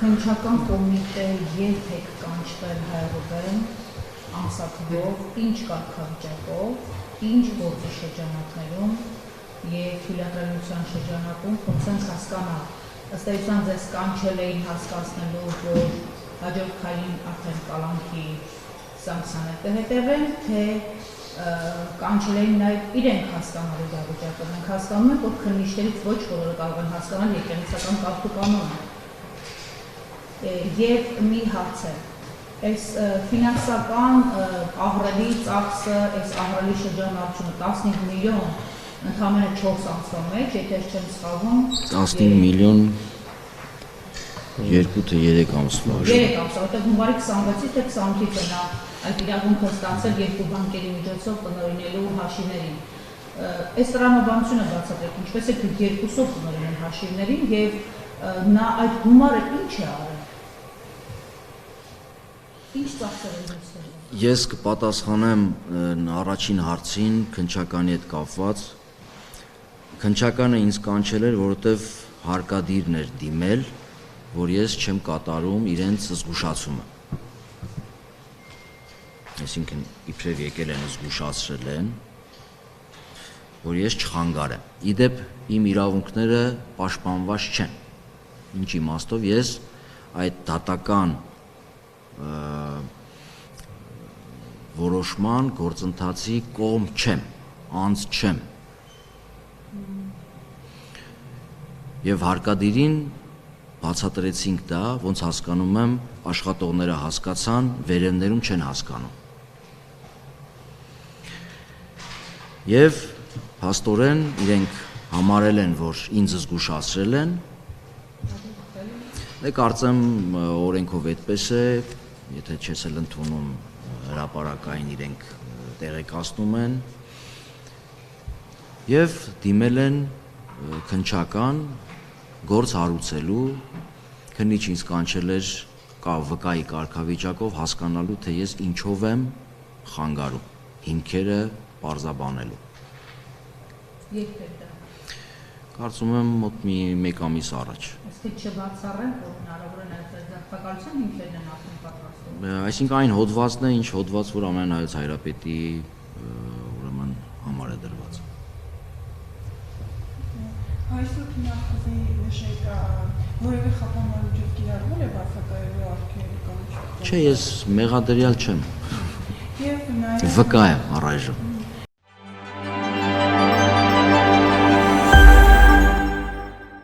Քննչական կոմիտե երբեք կանչվել հայրուբեն, ամսաթվով, ինչ կարգավիճակով, ինչ գործի շրջանակներում և թույլատրելիության շրջանակում փորձենք հասկանալ, ըստ էության ձեզ կանչել էին հասկացնելու, որ հաջորդ քայլին արդեն կալանքի սանկցիաներ կհետևեն, թե կանչել էին նաև իրենք հասկանալու իրավիճակը։ Մենք հասկանում ենք, որ քննիչներից ոչ բոլորը կարող են հասկանալ եկեղեցական կարգ ու կանոնը։ Եվ մի հարց է, այս ֆինանսական ահռելի ծախսը, այս ահռելի շրջանառությունը 15 միլիոն ընդամենը 4 ամսվա մեջ, եթե չեմ սխալվում, 15 միլիոն 2 թե 3 ամսվա։ 3 ամսվա, որտեղ հունվարի 26-ից թե 28-ից է նա այդ իրավունքը ստացել երկու բանկերի միջոցով տնօրինելու հաշիվներին։ Այս տրամաբանությունը բացատրեք, ինչպես է դուք երկուսով տնօրինել հաշիվներին եւ նա այդ գումարը ինչ է արել։ Ինչ ծախսեր են դրել։ Ես կպատասխանեմ առաջին հարցին քննչականի հետ կապված։ Քննչականը ինձ կանչել էր, որովհետև հարկադիրն էր դիմել, որ ես չեմ կատարում իրենց զգուշացումը։ Այսինքն իբրև եկել են զգուշացրել են, որ ես չխանգարեմ։ Իդեպ իմ իրավունքները պաշտպանված չեն։ Ինչ իմաստով ես այդ դատական որոշման գործընթացի կողմ չեմ, անձ չեմ։ Եվ հարկադիրին բացատրեցինք դա, ոնց հասկանում եմ, աշխատողները հասկացան, վերևներում չեն հասկանում։ Եվ հաստորեն իրենք համարել են, որ ինձ զգուշացրել են, կարծեմ օրենքով այդպես է, եթե չես էլ ընդունում հրապարակային իրենք տեղեկացնում են և դիմել են քննչական գործ հարուցելու, քննիչ ինձ կանչել էր վկայի կարգավիճակով հասկանալու, թե ես ինչով եմ խանգարում, հիմքերը պարզաբանելու։ Երբեք դա։ Կարծում եմ մոտ մեկ ամիս առաջ։ Այսինքն չբացառենք, որ հնարավոր է նաև ձերբակալության հիմքերն են արդեն պատրաստվում։ Այսինքն այն հոդվածն է, ինչ հոդված, որ ամեն հայոց հայրապետի ուրեմն համար է դրված։ Այսօր քննարկվի նշեք որևէ խափանարույթով կիրառվել է բացակայելու արգելքի կամ Չէ, ես մեղադրյալ չեմ։ Եվ նաև վկա եմ առայժմ։